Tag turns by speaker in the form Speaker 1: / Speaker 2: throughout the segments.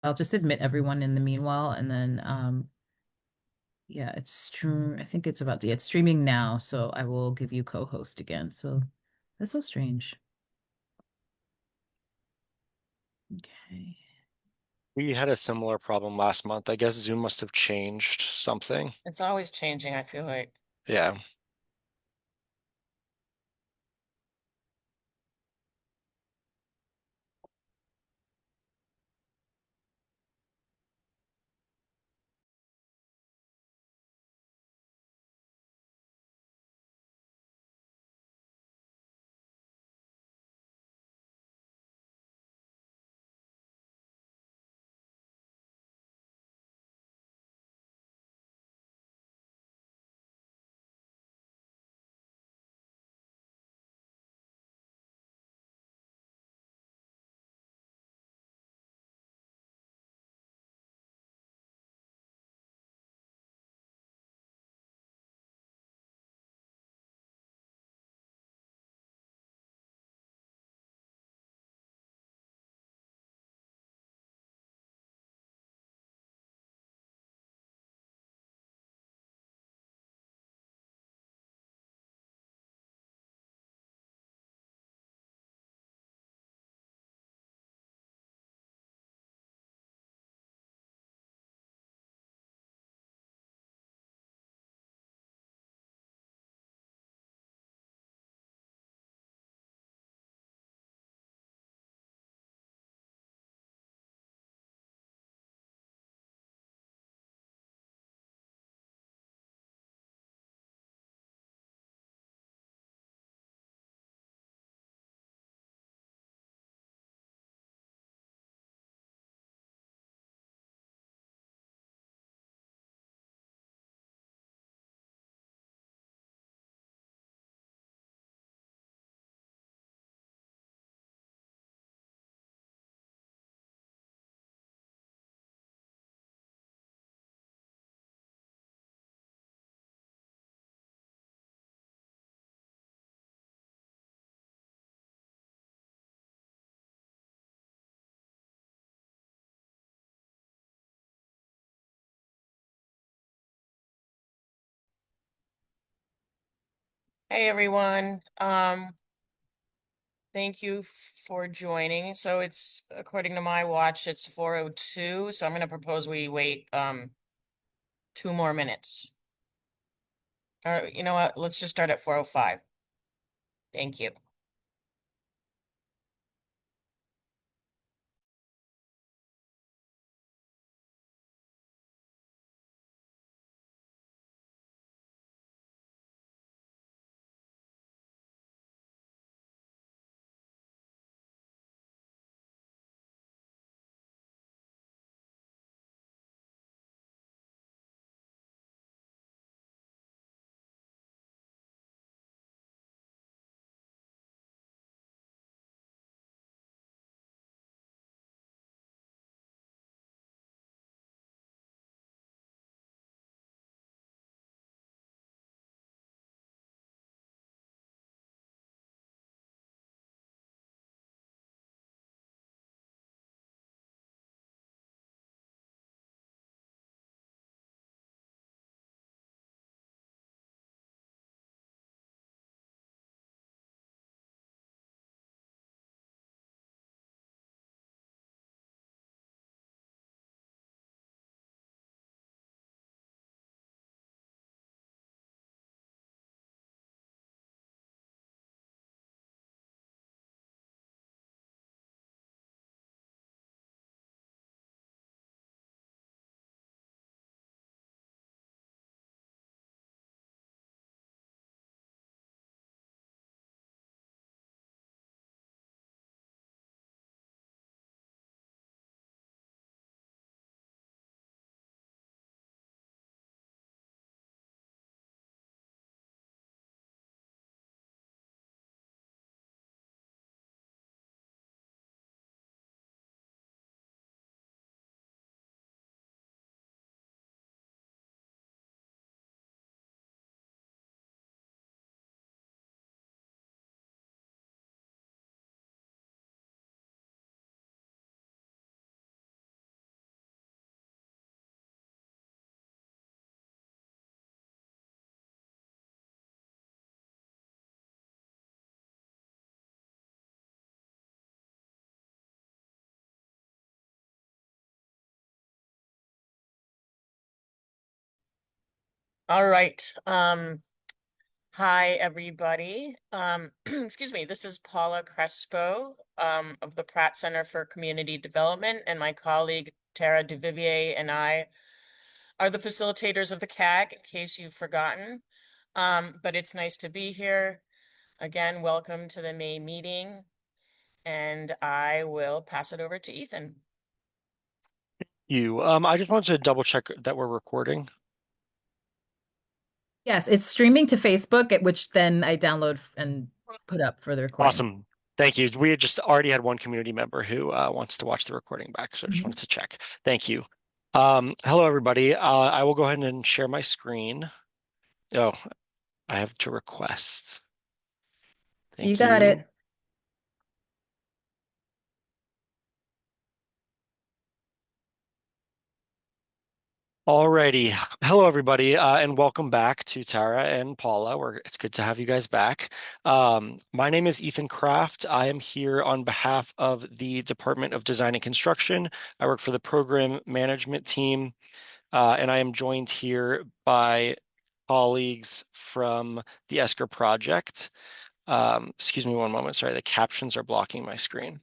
Speaker 1: I'll just admit everyone in the meanwhile, and then yeah, I think it's about it's streaming now, so I will give you co-host again. So that's so strange. Okay.
Speaker 2: We had a similar problem last month. I guess Zoom must have changed something.
Speaker 3: It's always changing, I feel like.
Speaker 2: Yeah.
Speaker 3: Hey everyone. Thank you for joining. So it's according to my watch, it's 4:02. So I'm going to propose we wait 2 more minutes. Or you know what? Let's just start at 4:05. Thank you. All right. Hi, everybody. Excuse me. This is Paula Crespo of the Pratt Center for Community Development, and my colleague Tara DeVivier and I are the facilitators of the CAG, in case you've forgotten. But it's nice to be here. Again, welcome to the May meeting, and I will pass it over to Ethan.
Speaker 2: I just wanted to double check that we're recording.
Speaker 1: Yes, it's streaming to Facebook, which then I download and put up for the recording.
Speaker 2: Awesome. Thank you. We had just already had one community member who wants to watch the recording back, so I just
Speaker 1: Mhm.
Speaker 2: wanted to check. Thank you. Hello, everybody. I will go ahead and share my screen. Oh, I have to request.
Speaker 1: You
Speaker 2: Thank
Speaker 1: got
Speaker 2: you.
Speaker 1: it.
Speaker 2: Alrighty. Hello, everybody, and welcome back to Tara and Paula. It's good to have you guys back. My name is Ethan Kraft. I am here on behalf of the Department of Design and Construction. I work for the program management team, and I am joined here by colleagues from the ESCR project. Excuse me one moment. Sorry, the captions are blocking my screen.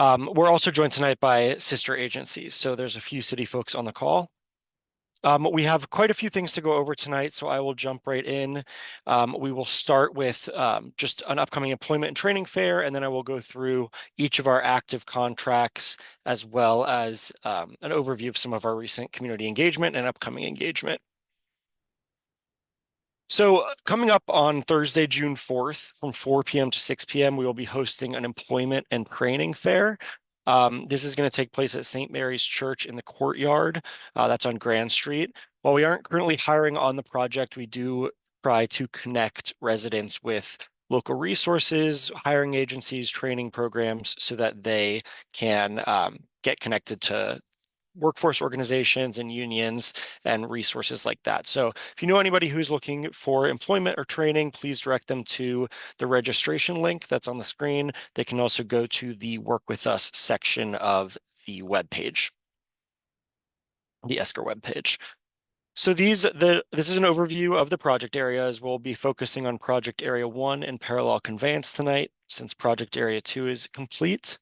Speaker 2: We're also joined tonight by sister agencies. So there's a few city folks on the call. We have quite a few things to go over tonight, so I will jump right in. We will start with just an upcoming employment and training fair, and then I will go through each of our active contracts, as well as an overview of some of our recent community engagement and upcoming engagement. So coming up on Thursday, June 4th, from 4 p.m. to 6 p.m., we will be hosting an employment and training fair. This is going to take place at St. Mary's Church in the courtyard. That's on Grand Street. While we aren't currently hiring on the project, we do try to connect residents with local resources, hiring agencies, training programs, so that they can get connected to workforce organizations and unions and resources like that. So if you know anybody who's looking for employment or training, please direct them to the registration link that's on the screen. They can also go to the Work With Us section of the webpage, the ESCR webpage. So this is an overview of the project areas. We'll be focusing on project area 1 and parallel conveyance tonight, since project area 2 is complete.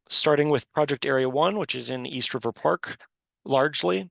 Speaker 2: Starting with project area 1, which is in East River Park, largely.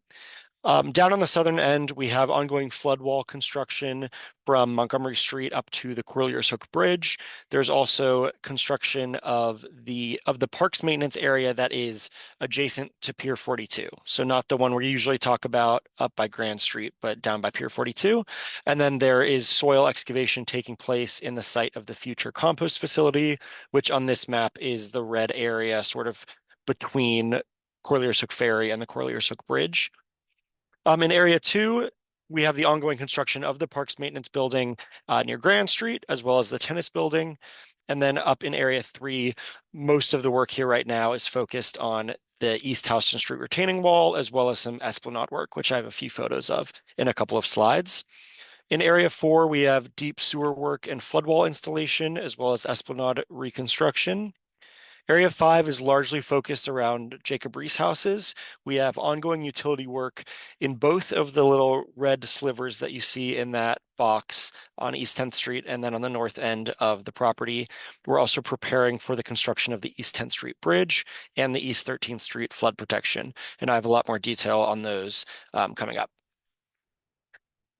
Speaker 2: Down on the southern end, we have ongoing flood wall construction from Montgomery Street up to the Corliers Hook Bridge. There's also construction of the parks maintenance area that is adjacent to Pier 42. So not the one we usually talk about up by Grand Street, but down by Pier 42. And then there is soil excavation taking place in the site of the future compost facility, which on this map is the red area sort of between Corliers Hook Ferry and the Corliers Hook Bridge. In Area 2, we have the ongoing construction of the Parks Maintenance Building near Grand Street, as well as the tennis building. And then up in Area 3, most of the work here right now is focused on the East Houston Street retaining wall, as well as some esplanade work, which I have a few photos of in a couple of slides. In Area 4, we have deep sewer work and flood wall installation, as well as esplanade reconstruction. Area 5 is largely focused around Jacob Riis houses. We have ongoing utility work in both of the little red slivers that you see in that box on East 10th Street and then on the north end of the property. We're also preparing for the construction of the East 10th Street Bridge and the East 13th Street flood protection. And I have a lot more detail on those coming up.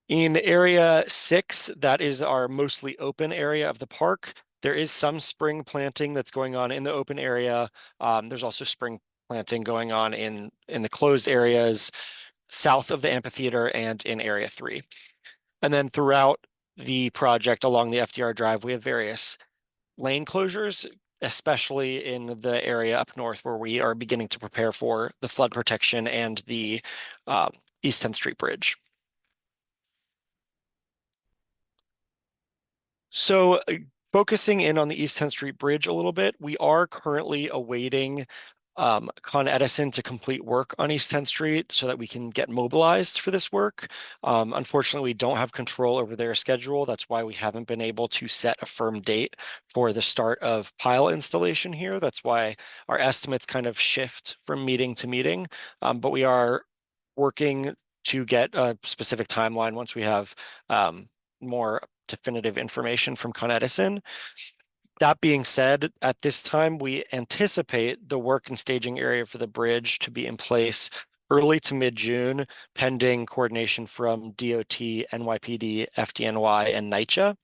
Speaker 2: In Area 6, that is our mostly open area of the park. There is some spring planting that's going on in the open area. There's also spring planting going on in the closed areas south of the amphitheater and in Area 3. And then throughout the project along the FDR Drive, we have various lane closures, especially in the area up north where we are beginning to prepare for the flood protection and the East 10th Street Bridge. So focusing in on the East 10th Street Bridge a little bit, we are currently awaiting Con Edison to complete work on East 10th Street so that we can get mobilized for this work. Unfortunately, we don't have control over their schedule. That's why we haven't been able to set a firm date for the start of pile installation here. That's why our estimates kind of shift from meeting to meeting. But we are working to get a specific timeline once we have more definitive information from Con Edison. That being said, at this time, we anticipate the work and staging area for the bridge to be in place early to mid-June, pending coordination from DOT, NYPD, FDNY, and NYCHA.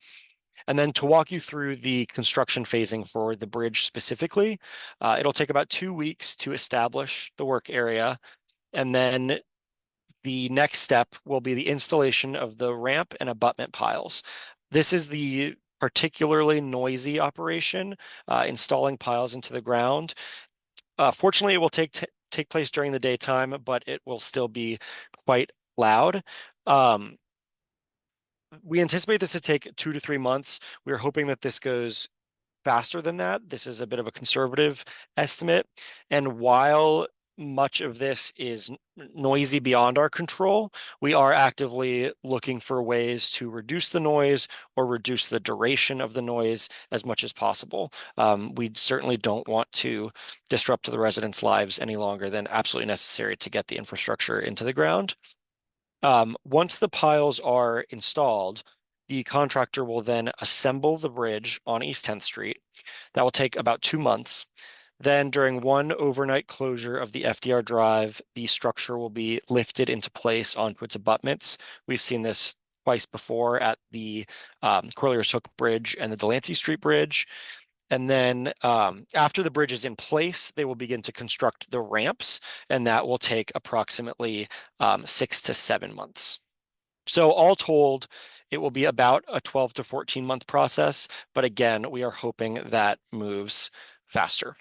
Speaker 2: And then to walk you through the construction phasing for the bridge specifically, it'll take about 2 weeks to establish the work area. And then the next step will be the installation of the ramp and abutment piles. This is the particularly noisy operation, installing piles into the ground. Fortunately, it will take place during the daytime, but it will still be quite loud. We anticipate this to take 2 to 3 months. We're hoping that this goes faster than that. This is a bit of a conservative estimate. And while much of this is noisy beyond our control, we are actively looking for ways to reduce the noise or reduce the duration of the noise as much as possible. We certainly don't want to disrupt the residents' lives any longer than absolutely necessary to get the infrastructure into the ground. Once the piles are installed, the contractor will then assemble the bridge on East 10th Street. That will take about 2 months. Then during one overnight closure of the FDR Drive, the structure will be lifted into place onto its abutments. We've seen this twice before at the Corlears Hook Bridge and the Delancey Street Bridge. And then after the bridge is in place, they will begin to construct the ramps, and that will take approximately 6 to 7 months. So all told, it will be about a 12 to 14-month process. But again, we are hoping that moves faster.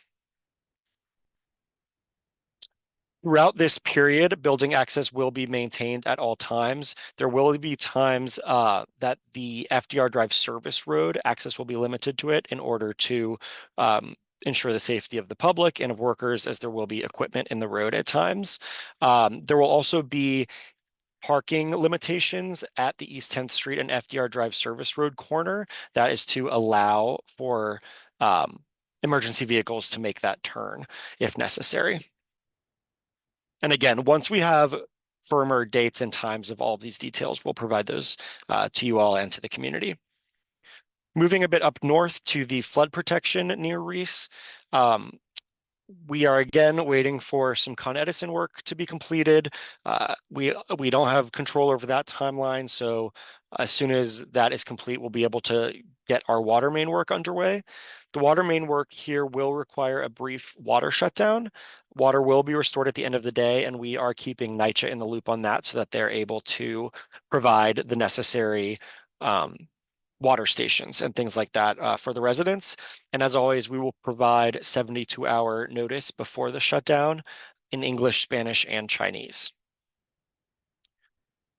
Speaker 2: Throughout this period, building access will be maintained at all times. There will be times that the FDR Drive service road access will be limited to it in order to ensure the safety of the public and of workers, as there will be equipment in the road at times. There will also be parking limitations at the East 10th Street and FDR Drive service road corner. That is to allow for emergency vehicles to make that turn if necessary. And again, once we have firmer dates and times of all of these details, we'll provide those to you all and to the community. Moving a bit up north to the flood protection near Reese, we are again waiting for some Con Edison work to be completed. We don't have control over that timeline, so as soon as that is complete, we'll be able to get our water main work underway. The water main work here will require a brief water shutdown. Water will be restored at the end of the day, and we are keeping NYCHA in the loop on that so that they're able to provide the necessary water stations and things like that for the residents. And as always, we will provide 72-hour notice before the shutdown in English, Spanish, and Chinese.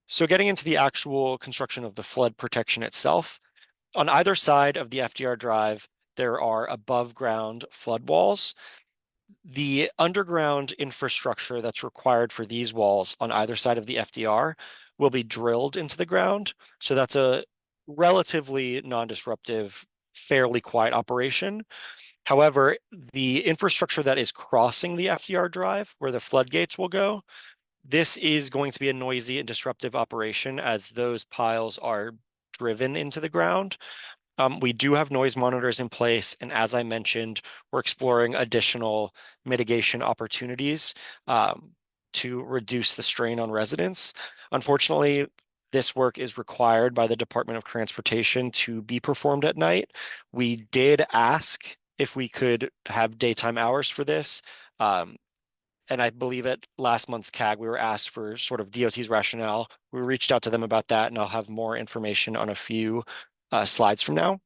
Speaker 2: So getting into the actual construction of the flood protection itself, on either side of the FDR Drive, there are above ground flood walls. The underground infrastructure that's required for these walls on either side of the FDR will be drilled into the ground. So that's a relatively non-disruptive, fairly quiet operation. However, the infrastructure that is crossing the FDR Drive, where the floodgates will go, this is going to be a noisy and disruptive operation as those piles are driven into the ground. We do have noise monitors in place, and as I mentioned, we're exploring additional mitigation opportunities to reduce the strain on residents. Unfortunately, this work is required by the Department of Transportation to be performed at night. We did ask if we could have daytime hours for this. And I believe at last month's CAG, we were asked for sort of DOT's rationale. We reached out to them about that, and I'll have more information on a few slides from now.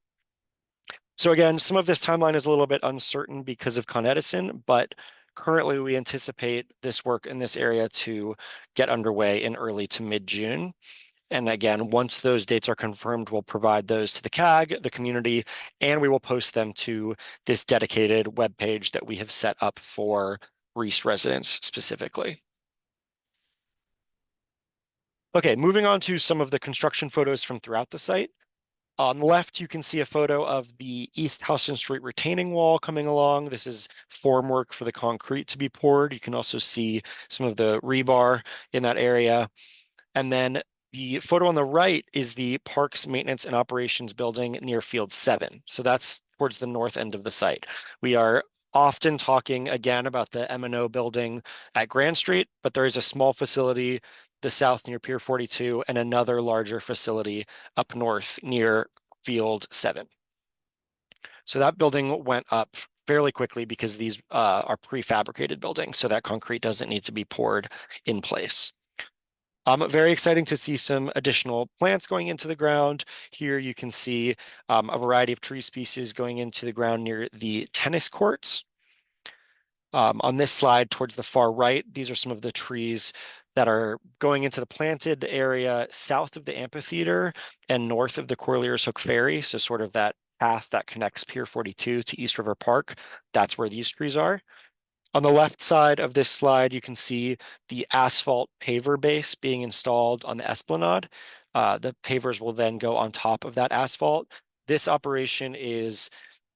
Speaker 2: So again, some of this timeline is a little bit uncertain because of Con Edison, but currently we anticipate this work in this area to get underway in early to mid-June. And again, once those dates are confirmed, we'll provide those to the CAG, the community, and we will post them to this dedicated webpage that we have set up for Reese residents specifically. Okay, moving on to some of the construction photos from throughout the site. On the left, you can see a photo of the East Houston Street retaining wall coming along. This is formwork for the concrete to be poured. You can also see some of the rebar in that area. And then the photo on the right is the Parks Maintenance and Operations building near Field 7. So that's towards the north end of the site. We are often talking again about the M&O building at Grand Street, but there is a small facility the south near Pier 42 and another larger facility up north near Field 7. So that building went up fairly quickly because these are prefabricated buildings, so that concrete doesn't need to be poured in place. Very exciting to see some additional plants going into the ground. Here you can see a variety of tree species going into the ground near the tennis courts. On this slide towards the far right, these are some of the trees that are going into the planted area south of the amphitheater and north of the Corlears Hook Ferry. So sort of that path that connects Pier 42 to East River Park. That's where these trees are. On the left side of this slide, you can see the asphalt paver base being installed on the esplanade. The pavers will then go on top of that asphalt. This operation is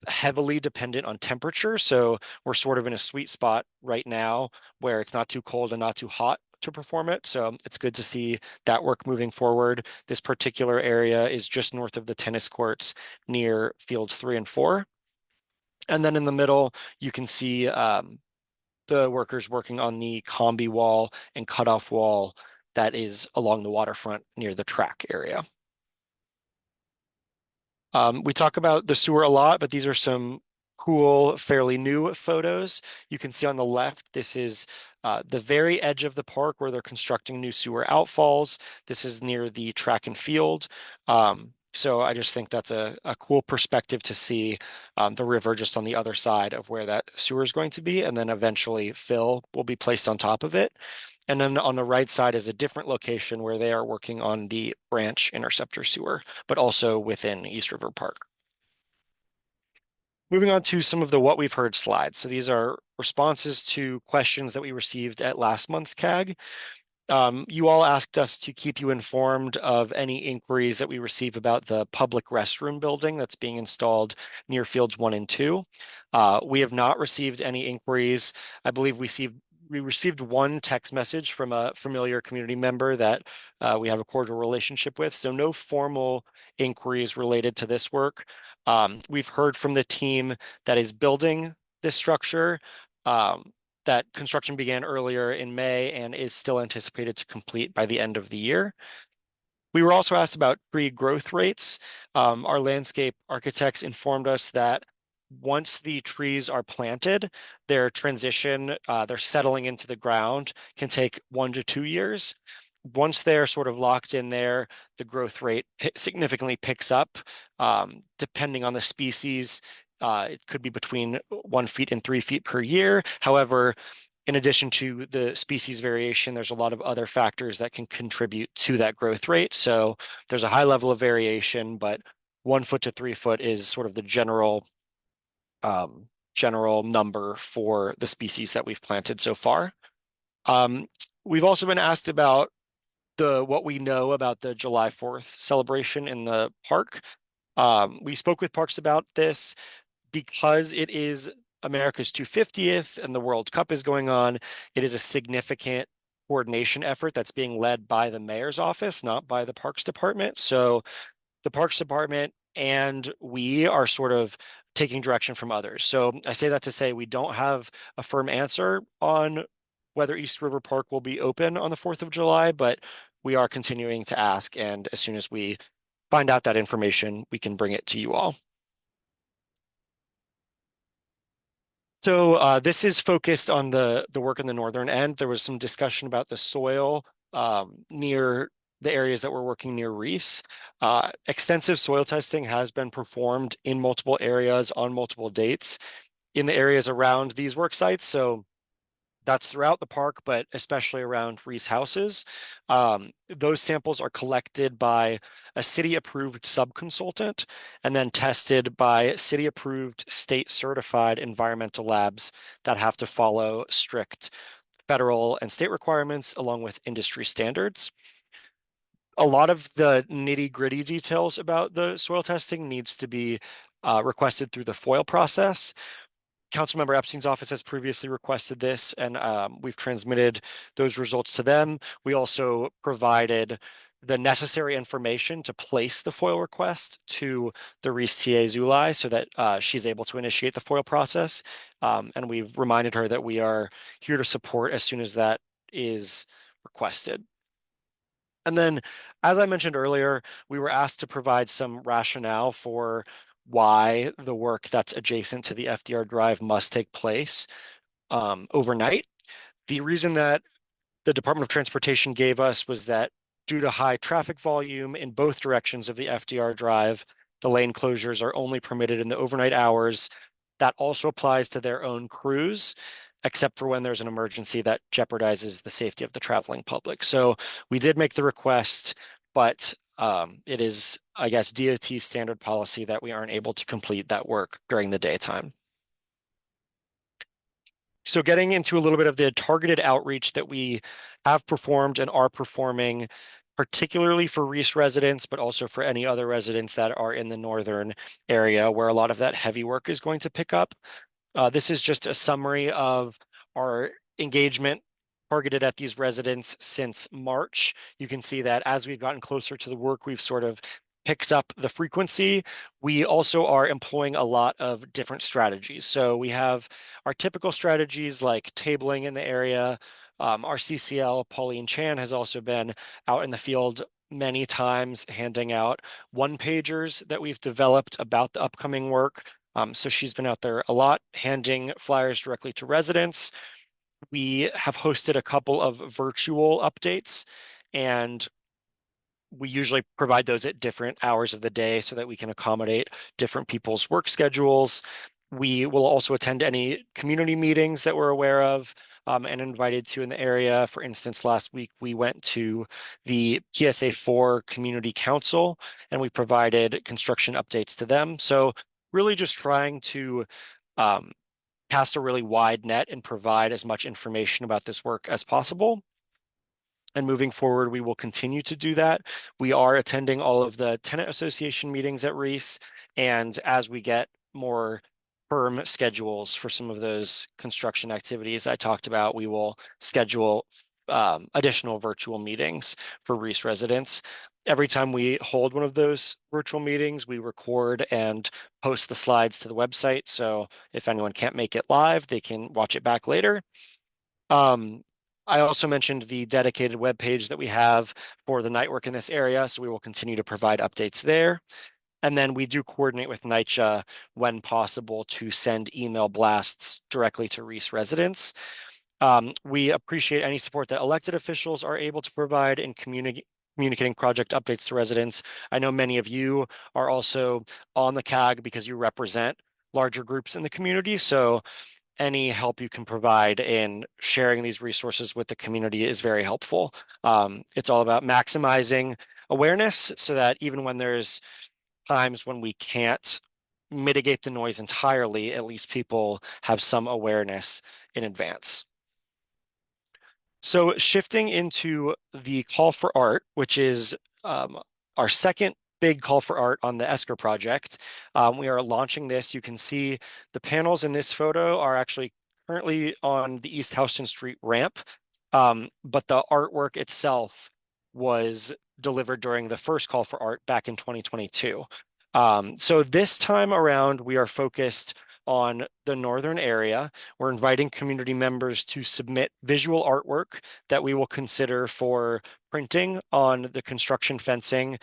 Speaker 2: heavily dependent on temperature. So we're sort of in a sweet spot right now where it's not too cold and not too hot to perform it. So it's good to see that work moving forward. This particular area is just north of the tennis courts near fields 3 and 4. And then in the middle, you can see the workers working on the combi wall and cutoff wall that is along the waterfront near the track area. We talk about the sewer a lot, but these are some cool, fairly new photos. You can see on the left, this is the very edge of the park where they're constructing new sewer outfalls. This is near the track and field. So I just think that's a cool perspective to see the river just on the other side of where that sewer is going to be. And then eventually fill will be placed on top of it. And then on the right side is a different location where they are working on the branch interceptor sewer, but also within East River Park. Moving on to some of the what we've heard slides. So these are responses to questions that we received at last month's CAG. You all asked us to keep you informed of any inquiries that we receive about the public restroom building that's being installed near fields 1 and 2. We have not received any inquiries. I believe we received one text message from a familiar community member that we have a cordial relationship with. So no formal inquiries related to this work. We've heard from the team that is building this structure. That construction began earlier in May and is still anticipated to complete by the end of the year. We were also asked about tree growth rates. Our landscape architects informed us that once the trees are planted, their transition, their settling into the ground can take 1 to 2 years. Once they're sort of locked in there, the growth rate significantly picks up, depending on the species. It could be between 1 feet and 3 feet per year. However, in addition to the species variation, there's a lot of other factors that can contribute to that growth rate. So there's a high level of variation, but 1 foot to 3 foot is sort of the general number for the species that we've planted so far. We've also been asked about what we know about the July 4th celebration in the park. We spoke with Parks about this because it is America's 250th and the World Cup is going on. It is a significant coordination effort that's being led by the mayor's office, not by the Parks Department. So the Parks Department and we are sort of taking direction from others. So I say that to say we don't have a firm answer on whether East River Park will be open on the 4th of July, but we are continuing to ask. And as soon as we find out that information, we can bring it to you all. So this is focused on the work in the northern end. There was some discussion about the soil near the areas that we're working near Reese. Extensive soil testing has been performed in multiple areas on multiple dates in the areas around these work sites. So that's throughout the park, but especially around Reese houses. Those samples are collected by a city-approved subconsultant and then tested by city-approved, state-certified environmental labs that have to follow strict federal and state requirements along with industry standards. A lot of the nitty-gritty details about the soil testing needs to be requested through the FOIL process. Councilmember Epstein's office has previously requested this, and we've transmitted those results to them. We also provided the necessary information to place the FOIL request to the Reese TA Zulai so that she's able to initiate the FOIL process. And we've reminded her that we are here to support as soon as that is requested. And then, as I mentioned earlier, we were asked to provide some rationale for why the work that's adjacent to the FDR drive must take place overnight. The reason that the Department of Transportation gave us was that due to high traffic volume in both directions of the FDR drive, the lane closures are only permitted in the overnight hours. That also applies to their own crews, except for when there's an emergency that jeopardizes the safety of the traveling public. So we did make the request, but it is, I guess, DOT standard policy that we aren't able to complete that work during the daytime. So getting into a little bit of the targeted outreach that we have performed and are performing, particularly for Reese residents, but also for any other residents that are in the northern area where a lot of that heavy work is going to pick up. This is just a summary of our engagement targeted at these residents since March. You can see that as we've gotten closer to the work, we've sort of picked up the frequency. We also are employing a lot of different strategies. So we have our typical strategies like tabling in the area. Our CCL, Pauline Chan, has also been out in the field many times handing out one-pagers that we've developed about the upcoming work. So she's been out there a lot, handing flyers directly to residents. We have hosted a couple of virtual updates, and we usually provide those at different hours of the day so that we can accommodate different people's work schedules. We will also attend any community meetings that we're aware of and invited to in the area. For instance, last week we went to the PSA 4 Community Council and we provided construction updates to them. So really just trying to cast a really wide net and provide as much information about this work as possible. And moving forward, we will continue to do that. We are attending all of the tenant association meetings at Reese. And as we get more firm schedules for some of those construction activities I talked about, we will schedule additional virtual meetings for Reese residents. Every time we hold one of those virtual meetings, we record and post the slides to the website. So if anyone can't make it live, they can watch it back later. I also mentioned the dedicated web page that we have for the night work in this area, so we will continue to provide updates there. And then we do coordinate with NYCHA when possible to send email blasts directly to Reese residents. We appreciate any support that elected officials are able to provide in communicating project updates to residents. I know many of you are also on the CAG because you represent larger groups in the community. So any help you can provide in sharing these resources with the community is very helpful. It's all about maximizing awareness so that even when there's times when we can't mitigate the noise entirely, at least people have some awareness in advance. So shifting into the call for art, which is our second big call for art on the ESCR project. We are launching this. You can see the panels in this photo are actually currently on the East Houston Street ramp, but the artwork itself was delivered during the first call for art back in 2022. So this time around, we are focused on the northern area. We're inviting community members to submit visual artwork that we will consider for printing on the construction fencing.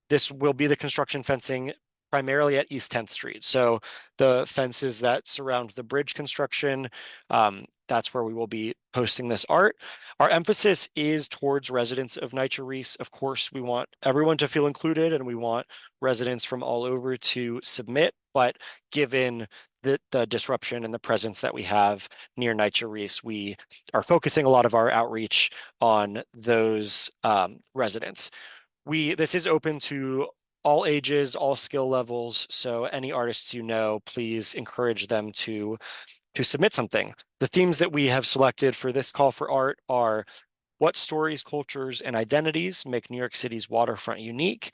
Speaker 2: This will be the construction fencing primarily at East 10th Street. So the fences that surround the bridge construction, that's where we will be posting this art. Our emphasis is towards residents of NYCHA Reese. Of course, we want everyone to feel included and we want residents from all over to submit, but given the disruption and the presence that we have near NYCHA Reese, we are focusing a lot of our outreach on those residents. This is open to all ages, all skill levels. So any artists you know, please encourage them to submit something. The themes that we have selected for this call for art are what stories, cultures, and identities make New York City's waterfront unique,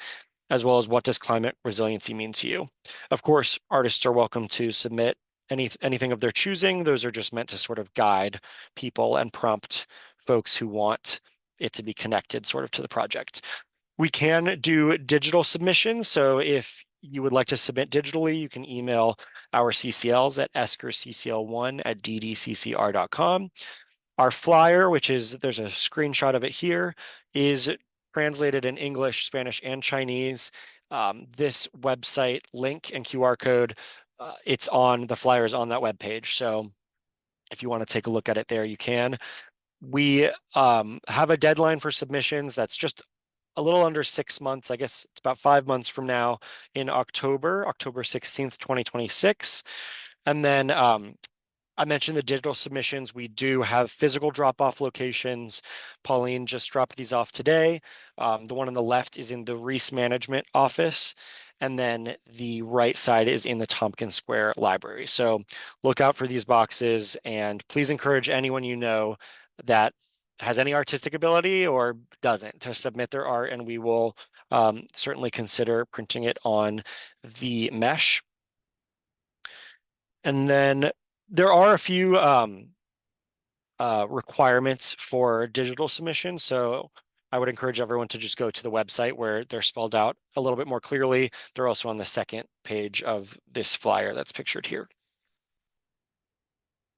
Speaker 2: as well as what does climate resiliency mean to you? Of course, artists are welcome to submit anything of their choosing. Those are just meant to sort of guide people and prompt folks who want it to be connected sort of to the project. We can do digital submissions. So if you would like to submit digitally, you can email our CCLs at escrccl1@ddccr.com. Our flyer, which is, there's a screenshot of it here, is translated in English, Spanish, and Chinese. This website link and QR code, it's on, the flyer is on that web page. So if you want to take a look at it there, you can. We have a deadline for submissions that's just a little under 6 months. I guess it's about 5 months from now in October 16th, 2026. And then I mentioned the digital submissions. We do have physical drop-off locations. Pauline just dropped these off today. The one on the left is in the Reese Management Office, and then the right side is in the Tompkins Square Library. So look out for these boxes, and please encourage anyone you know that has any artistic ability or doesn't to submit their art, and we will certainly consider printing it on the mesh. And then there are a few requirements for digital submission. So I would encourage everyone to just go to the website where they're spelled out a little bit more clearly. They're also on the second page of this flyer that's pictured here.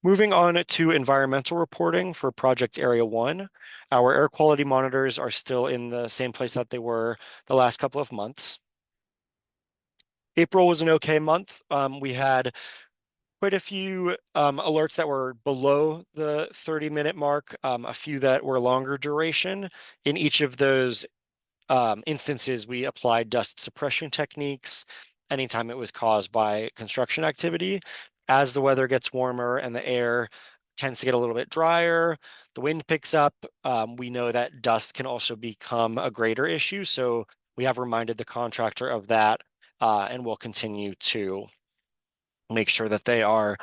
Speaker 2: Moving on to environmental reporting for Project Area 1. Our air quality monitors are still in the same place that they were the last couple of months. April was an okay month. We had quite a few alerts that were below the 30-minute mark, a few that were longer duration. In each of those instances, we applied dust suppression techniques anytime it was caused by construction activity. As the weather gets warmer and the air tends to get a little bit drier, the wind picks up, we know that dust can also become a greater issue. So we have reminded the contractor of that, and we'll continue to make sure that they are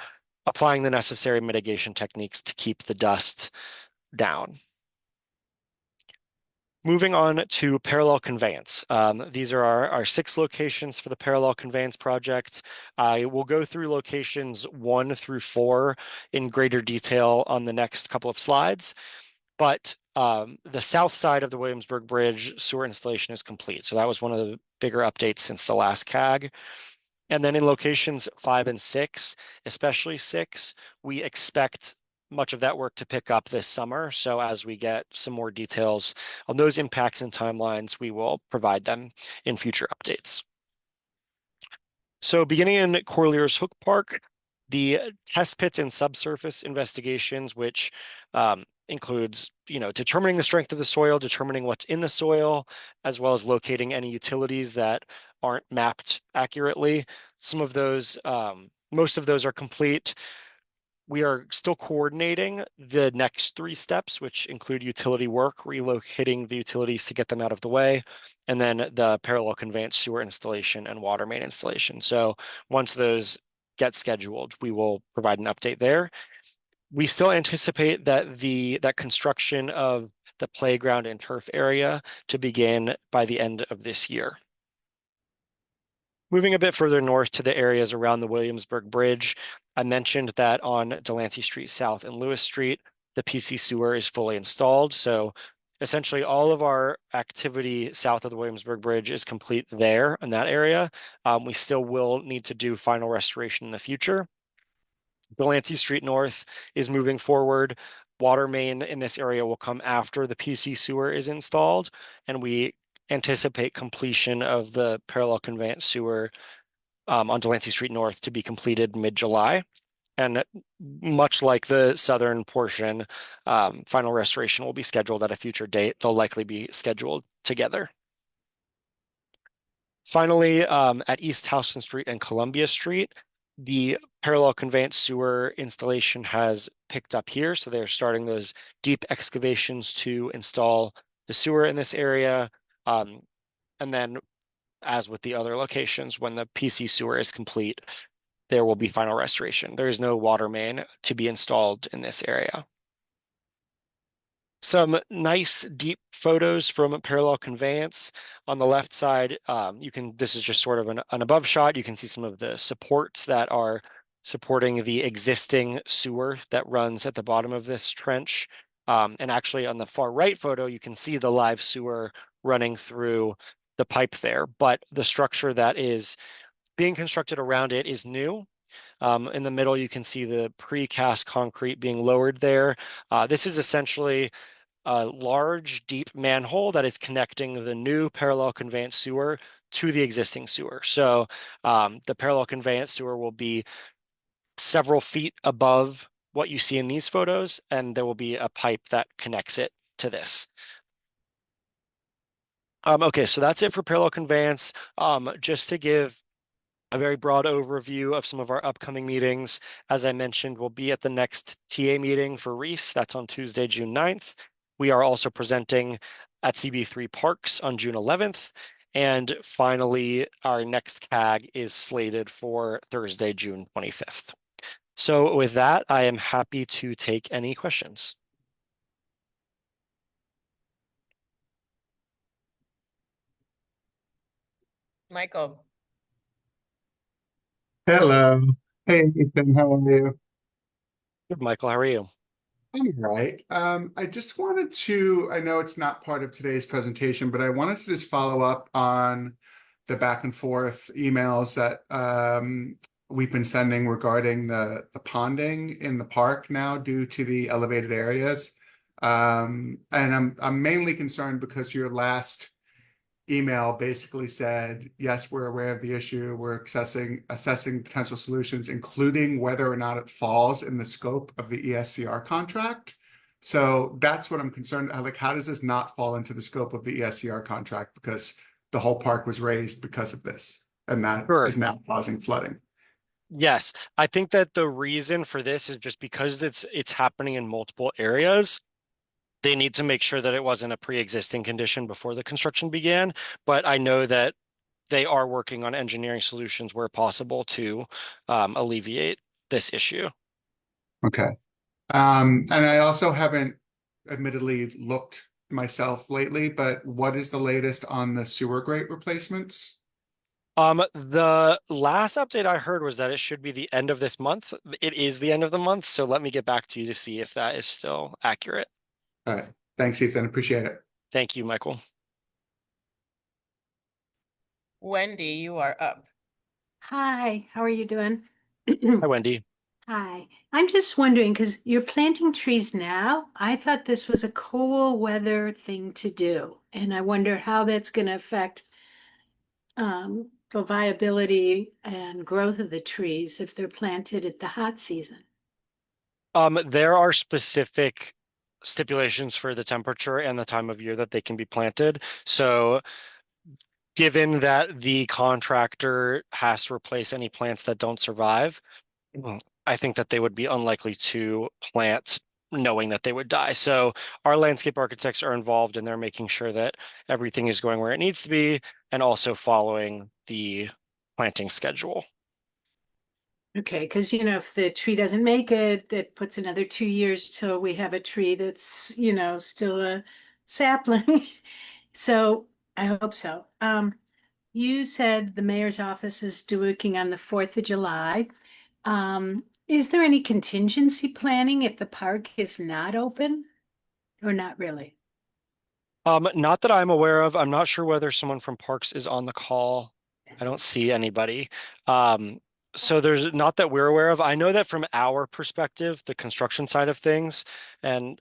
Speaker 2: applying the necessary mitigation techniques to keep the dust down. Moving on to parallel conveyance. These are our 6 locations for the parallel conveyance project. I will go through locations 1 through 4 in greater detail on the next couple of slides, but the south side of the Williamsburg Bridge sewer installation is complete. So that was one of the bigger updates since the last CAG. And then in locations 5 and 6, especially 6, we expect much of that work to pick up this summer. So as we get some more details on those impacts and timelines, we will provide them in future updates. So beginning in Corlears Hook Park, the test pits and subsurface investigations, which includes, determining the strength of the soil, determining what's in the soil, as well as locating any utilities that aren't mapped accurately. Some of those, most of those are complete. We are still coordinating the next 3 steps, which include utility work, relocating the utilities to get them out of the way, and then the parallel conveyance sewer installation and water main installation. So once those get scheduled, we will provide an update there. We still anticipate that construction of the playground and turf area to begin by the end of this year. Moving a bit further north to the areas around the Williamsburg Bridge, I mentioned that on Delancey Street South and Lewis Street, the PC sewer is fully installed. So essentially all of our activity south of the Williamsburg Bridge is complete there in that area. We still will need to do final restoration in the future. Delancey Street North is moving forward. Water main in this area will come after the PC sewer is installed, and we anticipate completion of the parallel conveyance sewer on Delancey Street North to be completed mid-July. And much like the southern portion, final restoration will be scheduled at a future date. They'll likely be scheduled together. Finally, at East Houston Street and Columbia Street, the parallel conveyance sewer installation has picked up here. So they're starting those deep excavations to install the sewer in this area. And then, as with the other locations, when the PC sewer is complete, there will be final restoration. There is no water main to be installed in this area. Some nice deep photos from parallel conveyance. On the left side, this is just sort of an above shot. You can see some of the supports that are supporting the existing sewer that runs at the bottom of this trench. And actually on the far right photo, you can see the live sewer running through the pipe there, but the structure that is being constructed around it is new. In the middle, you can see the precast concrete being lowered there. This is essentially a large, deep manhole that is connecting the new parallel conveyance sewer to the existing sewer. So the parallel conveyance sewer will be several feet above what you see in these photos, and there will be a pipe that connects it to this. Okay, so that's it for parallel conveyance. Just to give a very broad overview of some of our upcoming meetings. As I mentioned, we'll be at the next TA meeting for REIS. That's on Tuesday, June 9th. We are also presenting at CB3 Parks on June 11th. And finally, our next CAG is slated for Thursday, June 25th. So with that, I am happy to take any questions.
Speaker 3: Michael.
Speaker 4: Hello. Hey, Ethan, how are you?
Speaker 2: Good, Michael, how are you?
Speaker 4: I'm all right. I just wanted to, I know it's not part of today's presentation, but I wanted to just follow up on the back and forth emails that we've been sending regarding the ponding in the park now due to the elevated areas. And I'm mainly concerned because your last email basically said, yes, we're aware of the issue. We're assessing potential solutions, including whether or not it falls in the scope of the ESCR contract. So that's what I'm concerned. Like, how does this not fall into the scope of the ESCR contract? Because the whole park was raised because of this, and that
Speaker 2: Sure.
Speaker 4: is now causing flooding.
Speaker 2: Yes, I think that the reason for this is just because it's happening in multiple areas. They need to make sure that it wasn't a pre-existing condition before the construction began. But I know that they are working on engineering solutions where possible to alleviate this issue.
Speaker 4: Okay. And I also haven't admittedly looked myself lately, but what is the latest on the sewer grate replacements?
Speaker 2: The last update I heard was that it should be the end of this month. It is the end of the month, so let me get back to you to see if that is still accurate.
Speaker 4: All right. Thanks, Ethan. Appreciate it.
Speaker 2: Thank you, Michael.
Speaker 3: Wendy, you are up.
Speaker 5: Hi, how are you doing?
Speaker 2: Hi, Wendy.
Speaker 5: Hi, I'm just wondering because you're planting trees now. I thought this was a cool weather thing to do, and I wonder how that's going to affect the viability and growth of the trees if they're planted at the hot season.
Speaker 2: There are specific stipulations for the temperature and the time of year that they can be planted. So given that the contractor has to replace any plants that don't survive, I think that they would be unlikely to plant knowing that they would die. So our landscape architects are involved and they're making sure that everything is going where it needs to be and also following the planting schedule.
Speaker 5: Okay, because if the tree doesn't make it, that puts another 2 years till we have a tree that's, still a sapling. So I hope so. You said the mayor's office is working on the 4th of July. Is there any contingency planning if the park is not open or not really?
Speaker 2: Not that I'm aware of. I'm not sure whether someone from Parks is on the call. I don't see anybody. So there's not that we're aware of. I know that from our perspective, the construction side of things, and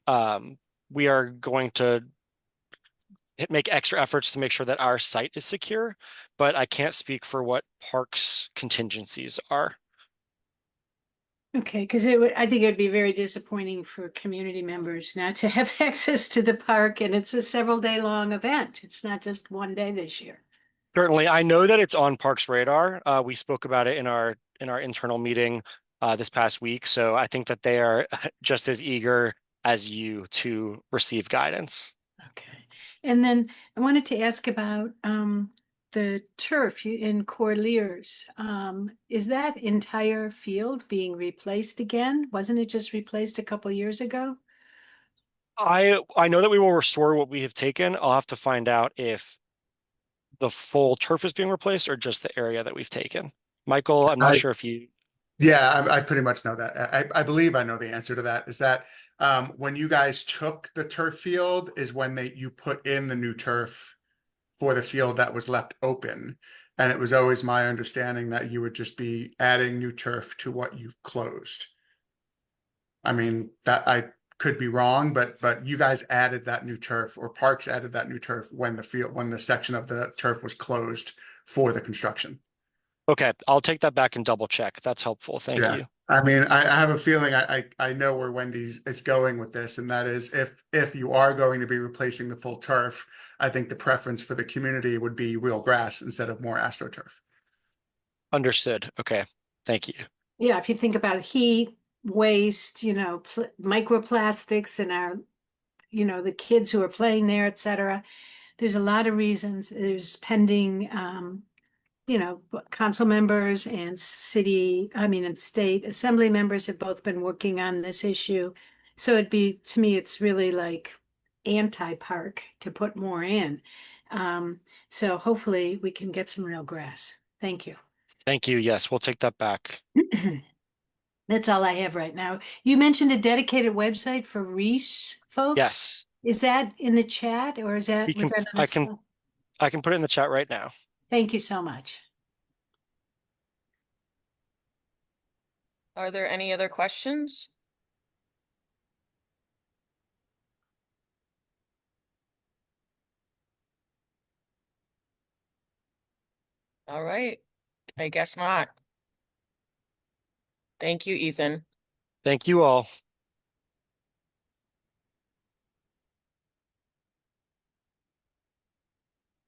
Speaker 2: we are going to make extra efforts to make sure that our site is secure, but I can't speak for what Parks contingencies are.
Speaker 5: Okay, because I think it would be very disappointing for community members not to have access to the park, and it's a several day long event. It's not just one day this year.
Speaker 2: Certainly, I know that it's on Parks radar. We spoke about it in our internal meeting this past week, so I think that they are just as eager as you to receive guidance.
Speaker 5: Okay. And then I wanted to ask about the turf in Corliers. Is that entire field being replaced again? Wasn't it just replaced a couple years ago?
Speaker 2: I know that we will restore what we have taken. I'll have to find out if the full turf is being replaced or just the area that we've taken. Michael, I'm not
Speaker 4: I
Speaker 2: sure if you.
Speaker 4: Yeah, I pretty much know that. I believe I know the answer to that. Is that when you guys took the turf field is when you put in the new turf for the field that was left open. And it was always my understanding that you would just be adding new turf to what you've closed. I mean, that I could be wrong, but you guys added that new turf, or Parks added that new turf when the section of the turf was closed for the construction.
Speaker 2: Okay, I'll take that back and double check. That's helpful. Thank
Speaker 4: Yeah.
Speaker 2: you.
Speaker 4: I mean, I have a feeling I know where Wendy's is going with this, and that is if you are going to be replacing the full turf, I think the preference for the community would be real grass instead of more AstroTurf.
Speaker 2: Understood. Okay. Thank you.
Speaker 5: Yeah, if you think about heat, waste, microplastics and the kids who are playing there, et cetera. There's a lot of reasons. There's pending, council members and and state assembly members have both been working on this issue. So to me, it's really like anti-park to put more in. So hopefully we can get some real grass. Thank you.
Speaker 2: Thank you. Yes, we'll take that back.
Speaker 5: That's all I have right now. You mentioned a dedicated website for Reese folks.
Speaker 2: Yes,
Speaker 5: Is that in the chat or
Speaker 2: we
Speaker 5: was
Speaker 2: can,
Speaker 5: that on
Speaker 2: I
Speaker 5: the
Speaker 2: can,
Speaker 5: slide?
Speaker 2: I can put it in the chat right now.
Speaker 5: Thank you so much.
Speaker 3: Are there any other questions? All right, I guess not. Thank you, Ethan.
Speaker 2: Thank you all.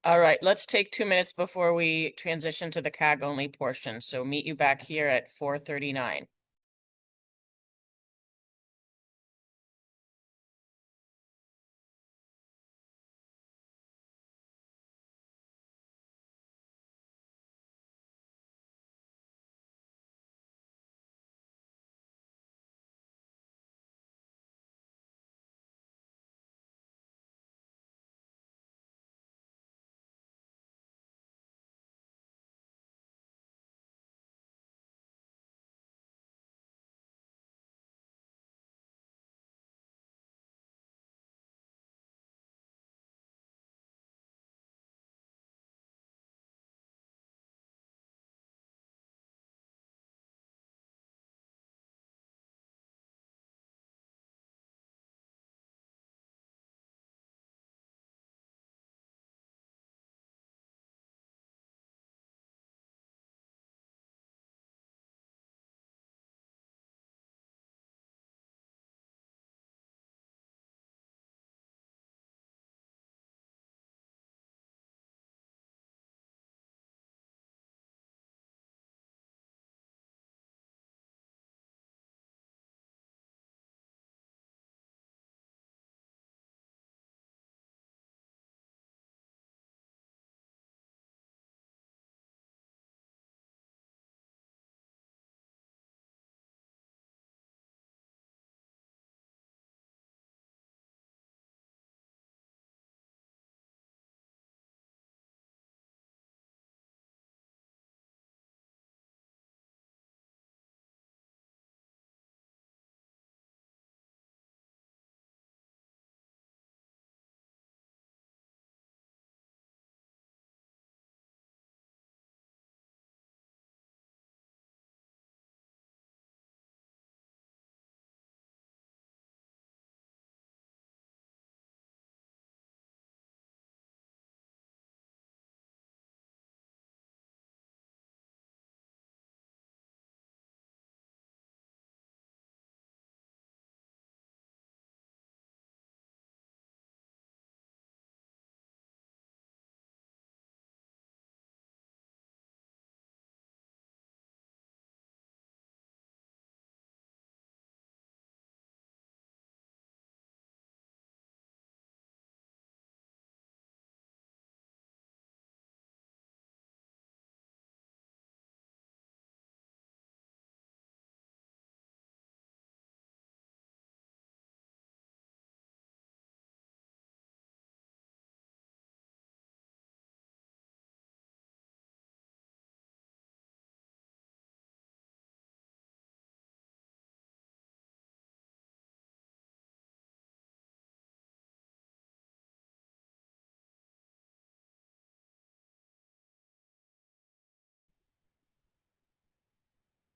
Speaker 3: All right, let's take 2 minutes before we transition to the CAG only portion. So meet you back here at 4:39.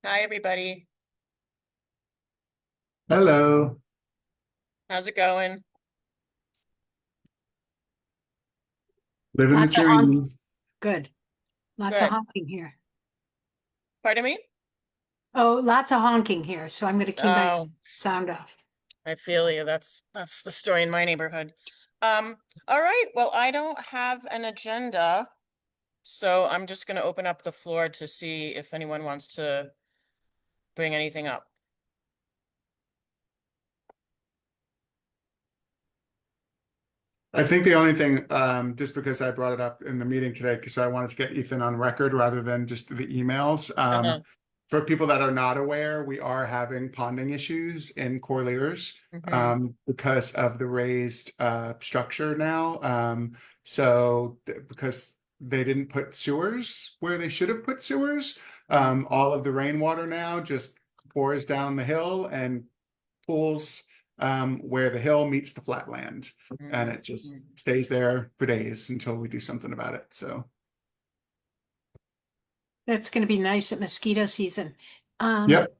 Speaker 3: Hi, everybody.
Speaker 4: Hello.
Speaker 3: How's it going?
Speaker 4: Living the
Speaker 5: Lots of honking.
Speaker 4: dreams.
Speaker 5: Good. Lots of
Speaker 3: Good.
Speaker 5: honking here.
Speaker 3: Pardon me?
Speaker 5: Oh, lots of honking here, so I'm going to keep my
Speaker 3: Oh,
Speaker 5: sound off.
Speaker 3: I feel you. That's the story in my neighborhood. All right. Well, I don't have an agenda, so I'm just going to open up the floor to see if anyone wants to bring anything up.
Speaker 4: I think the only thing, just because I brought it up in the meeting today, because I wanted to get Ethan on record rather than just the emails.
Speaker 3: Uh-huh.
Speaker 4: For people that are not aware, we are having ponding issues in Corliers because of the raised structure now. Because they didn't put sewers where they should have put sewers, all of the rainwater now just pours down the hill and pools where the hill meets the flat land, and it just stays there for days until we do something about it. So
Speaker 5: That's going to be nice at mosquito season.
Speaker 4: yep.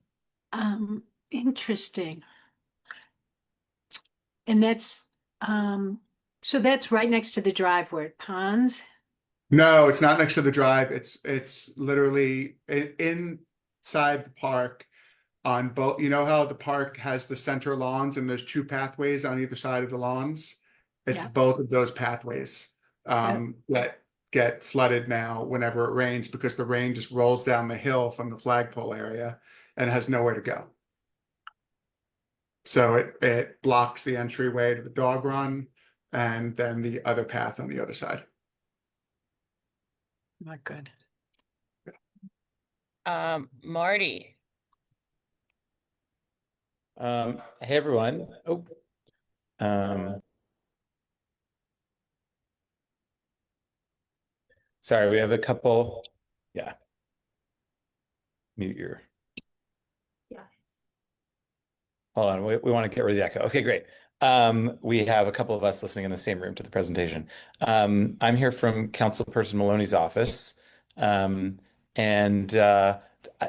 Speaker 5: Interesting. And so that's right next to the drive where it ponds.
Speaker 4: No, it's not next to the drive. It's literally inside the park on both. You know how the park has the center lawns and there's two pathways on either side of the lawns? It's
Speaker 5: Yeah.
Speaker 4: both of those pathways that get flooded now whenever it rains, because the rain just rolls down the hill from the flagpole area and has nowhere to go. So it blocks the entryway to the dog run and then the other path on the other side.
Speaker 5: Not good.
Speaker 3: Marty.
Speaker 6: Hey everyone. Oh, sorry, we have a couple. Yeah. Mute your.
Speaker 5: Yeah.
Speaker 6: Hold on. We want to get rid of the echo. Okay, great. We have a couple of us listening in the same room to the presentation. I'm here from Councilperson Maloney's office. And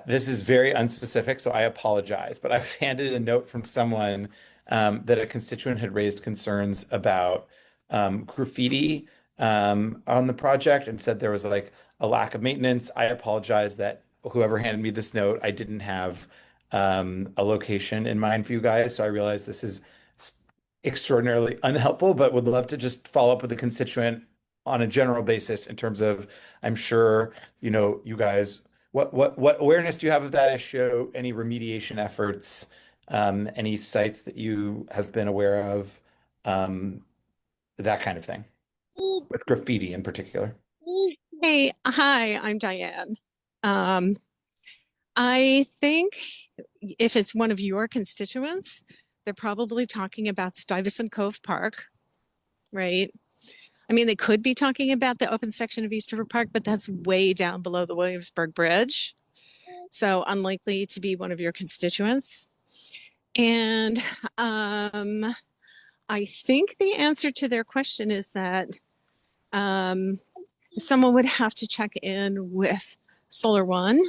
Speaker 6: this is very unspecific, so I apologize. But I was handed a note from someone that a constituent had raised concerns about graffiti on the project and said there was like a lack of maintenance. I apologize that whoever handed me this note, I didn't have a location in mind for you guys. So I realize this is extraordinarily unhelpful, but would love to just follow up with the constituent on a general basis in terms of, I'm sure, you guys, what awareness do you have of that issue? Any remediation efforts? Any sites that you have been aware of? That kind of thing, with graffiti in particular.
Speaker 7: Hey, hi, I'm Diane. I think if it's one of your constituents, they're probably talking about Stuyvesant Cove Park, right? I mean, they could be talking about the open section of East River Park, but that's way down below the Williamsburg Bridge. So unlikely to be one of your constituents. And I think the answer to their question is that someone would have to check in with Solar One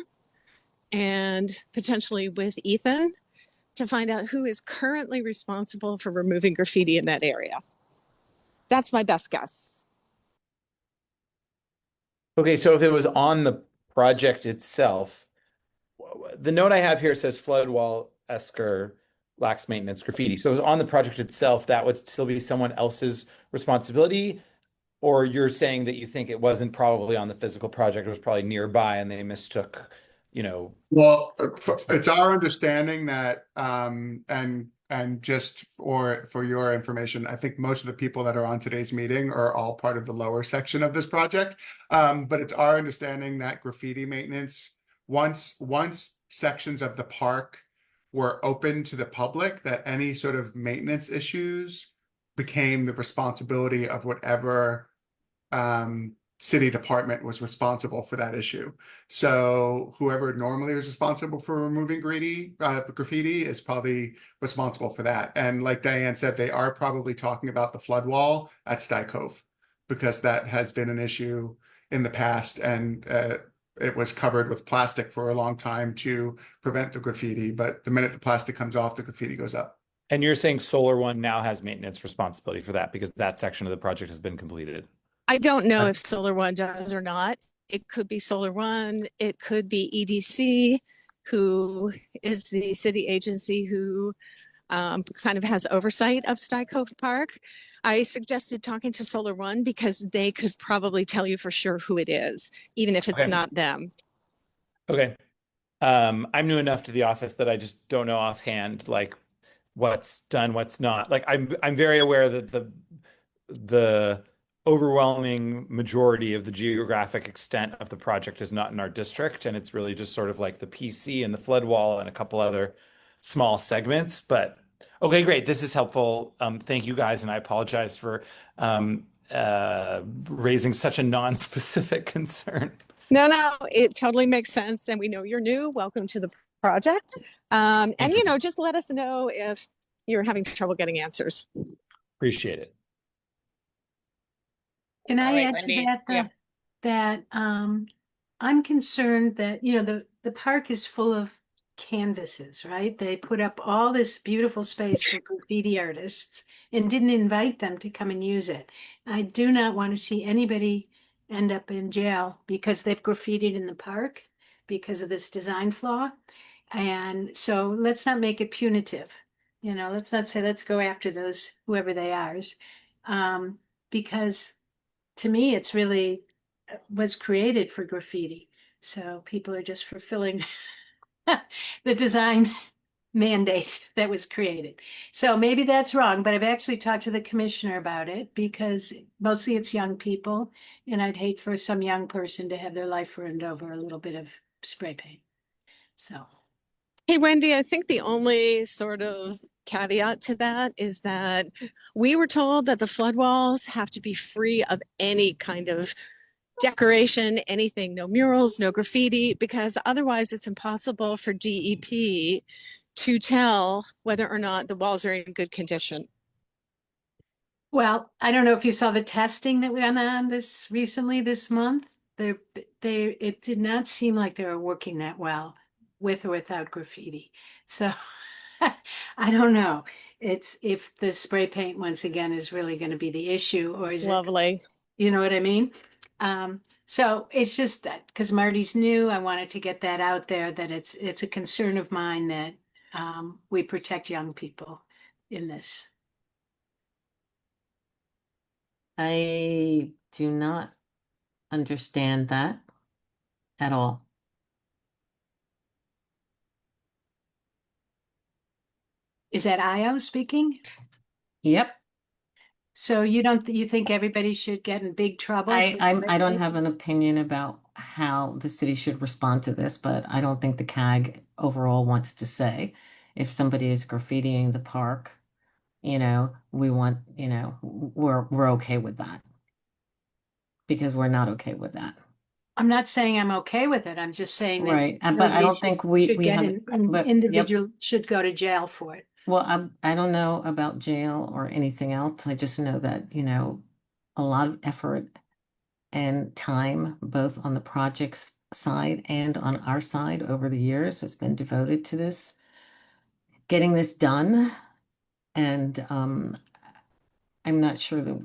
Speaker 7: and potentially with Ethan to find out who is currently responsible for removing graffiti in that area. That's my best guess.
Speaker 6: Okay, so if it was on the project itself, the note I have here says flood wall esker lacks maintenance graffiti. So it was on the project itself, that would still be someone else's responsibility? Or you're saying that you think it wasn't probably on the physical project, it was probably nearby and they mistook,
Speaker 4: Well, it's our understanding that, and just for your information, I think most of the people that are on today's meeting are all part of the lower section of this project. But it's our understanding that graffiti maintenance, once sections of the park were open to the public, that any sort of maintenance issues became the responsibility of whatever city department was responsible for that issue. So whoever normally is responsible for removing graffiti is probably responsible for that. And like Diane said, they are probably talking about the flood wall at Stuyvesant Cove, because that has been an issue in the past. And it was covered with plastic for a long time to prevent the graffiti, but the minute the plastic comes off, the graffiti goes up.
Speaker 6: And you're saying Solar One now has maintenance responsibility for that because that section of the project has been completed.
Speaker 7: I don't know if Solar One does or not. It could be Solar One. It could be EDC, who is the city agency who kind of has oversight of Sty Cove Park. I suggested talking to Solar One because they could probably tell you for sure who it is, even if it's
Speaker 6: Okay.
Speaker 7: not them.
Speaker 6: Okay. I'm new enough to the office that I just don't know offhand, like what's done, what's not. Like I'm very aware that the overwhelming majority of the geographic extent of the project is not in our district, and it's really just sort of like the PC and the flood wall and a couple other small segments. But okay, great. This is helpful. Thank you guys, and I apologize for raising such a non-specific concern.
Speaker 7: No, it totally makes sense. And we know you're new. Welcome to the project. And, you know, just let us know if you're having trouble getting answers.
Speaker 6: Appreciate it.
Speaker 5: Can
Speaker 3: All
Speaker 5: I
Speaker 3: right,
Speaker 5: add
Speaker 3: Wendy.
Speaker 5: to that,
Speaker 3: Yeah.
Speaker 5: that I'm concerned that, you know, the park is full of canvases, right? They put up all this beautiful space for graffiti artists and didn't invite them to come and use it. I do not want to see anybody end up in jail because they've graffitied in the park because of this design flaw. And so let's not make it punitive. You know, let's not say, let's go after those, whoever they are. Because to me, it's really was created for graffiti. So people are just fulfilling the design mandate that was created. So maybe that's wrong, but I've actually talked to the commissioner about it because mostly it's young people. And I'd hate for some young person to have their life ruined over a little bit of spray paint. So.
Speaker 7: Hey, Wendy, I think the only sort of caveat to that is that we were told that the flood walls have to be free of any kind of decoration, anything, no murals, no graffiti, because otherwise it's impossible for DEP to tell whether or not the walls are in good condition.
Speaker 5: Well, I don't know if you saw the testing that went on this month. It did not seem like they were working that well with or without graffiti. So I don't know. It's if the spray paint once again is really going to be the issue, or is
Speaker 7: Lovely.
Speaker 5: You know what I mean? So it's just that because Marty's new, I wanted to get that out there that it's a concern of mine that we protect young people in this.
Speaker 8: I do not understand that at all.
Speaker 5: Is that Io speaking?
Speaker 8: Yep.
Speaker 5: So you think everybody should get in big trouble?
Speaker 8: I don't have an opinion about how the city should respond to this, but I don't think the CAG overall wants to say if somebody is graffitiing the park, we want, we're okay with that. Because we're not okay with that.
Speaker 5: I'm not saying I'm okay with it. I'm just saying that
Speaker 8: Right. But I don't think we have
Speaker 5: an
Speaker 8: but,
Speaker 5: individual should go to jail for it.
Speaker 8: Well, I don't know about jail or anything else. I just know that, a lot of effort and time, both on the project's side and on our side over the years, has been devoted to this, getting this done. And I'm not sure that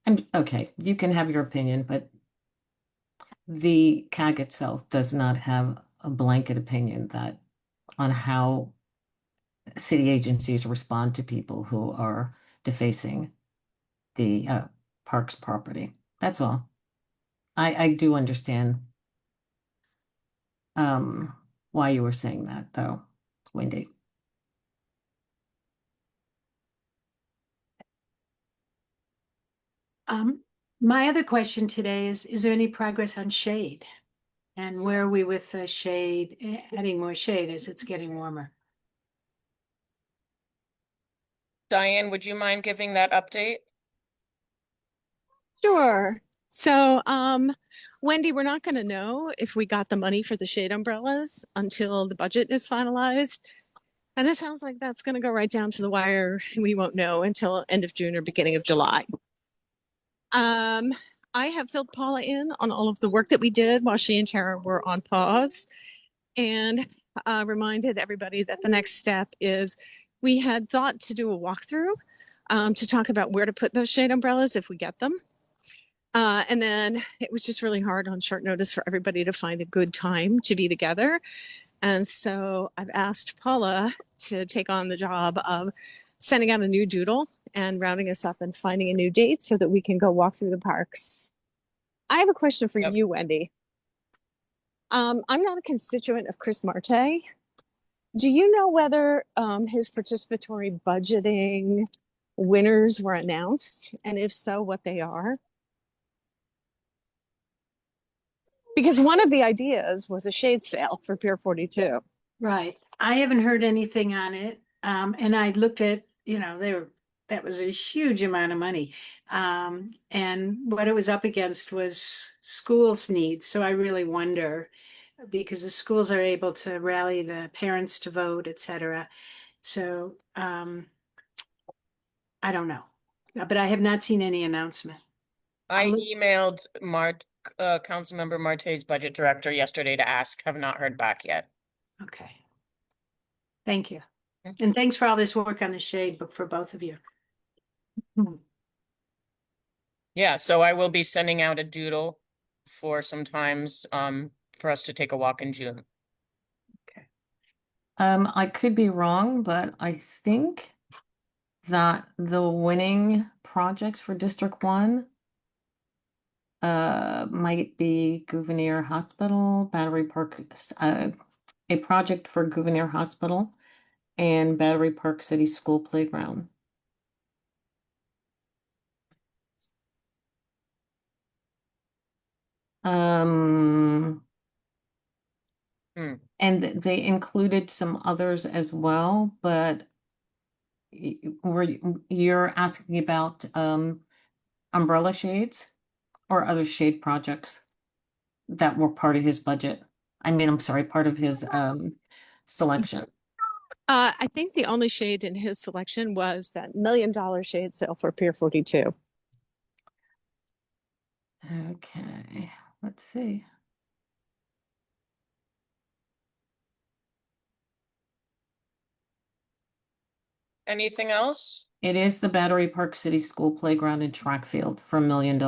Speaker 8: I'm okay. You can have your opinion, but the CAG itself does not have a blanket opinion that on how city agencies respond to people who are defacing the park's property. That's all. I do understand why you were saying that, though, Wendy.
Speaker 5: My other question today is there any progress on shade? And where are we with the shade, adding more shade as it's getting warmer?
Speaker 3: Diane, would you mind giving that update?
Speaker 7: Sure. So, Wendy, we're not going to know if we got the money for the shade umbrellas until the budget is finalized. And it sounds like that's going to go right down to the wire. We won't know until end of June or beginning of July. I have filled Paula in on all of the work that we did while she and Tara were on pause, and reminded everybody that the next step is we had thought to do a walkthrough to talk about where to put those shade umbrellas if we get them. And then it was just really hard on short notice for everybody to find a good time to be together. And so I've asked Paula to take on the job of sending out a new doodle and rounding us up and finding a new date so that we can go walk through the parks. I have a question for you, Wendy. I'm not a constituent of Chris Marte. Do you know whether his participatory budgeting winners were announced? And if so, what they are? Because one of the ideas was a shade sale for Pier 42.
Speaker 5: Right. I haven't heard anything on it. And I looked at, that was a huge amount of money. And what it was up against was schools' needs. So I really wonder, because the schools are able to rally the parents to vote, et cetera. So I don't know. But I have not seen any announcement.
Speaker 3: I emailed Councilmember Marte's budget director yesterday to ask, have not heard back yet.
Speaker 5: Okay. Thank you. And thanks for all this work on the shade book for both of you.
Speaker 3: Yeah, so I will be sending out a doodle for sometimes for us to take a walk in June.
Speaker 8: I could be wrong, but I think that the winning projects for District 1 might be Gouverneur Hospital, Battery Park, a project for Gouverneur Hospital and Battery Park City School Playground. And they included some others as well, but you're asking about umbrella shades or other shade projects that were part of his budget? I mean, I'm sorry, part of his selection.
Speaker 7: I think the only shade in his selection was that $1 million shade sale for Pier 42.
Speaker 8: Okay, let's see.
Speaker 3: Anything else?
Speaker 8: It is the Battery Park City School Playground and Track Field for $1 million.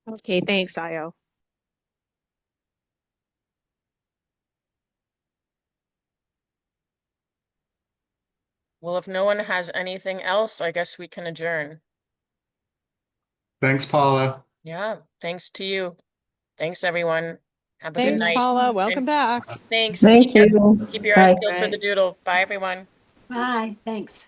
Speaker 7: Okay, thanks, Io.
Speaker 3: Well, if no one has anything else, I guess we can adjourn.
Speaker 4: Thanks, Paula.
Speaker 3: Yeah, thanks to you. Thanks, everyone. Have a good
Speaker 7: Thanks,
Speaker 3: night.
Speaker 7: Paula. Welcome back.
Speaker 3: Thanks.
Speaker 9: Thank you.
Speaker 3: Keep your eyes
Speaker 9: Bye.
Speaker 3: peeled for the doodle. Bye, everyone.
Speaker 5: Bye. Thanks.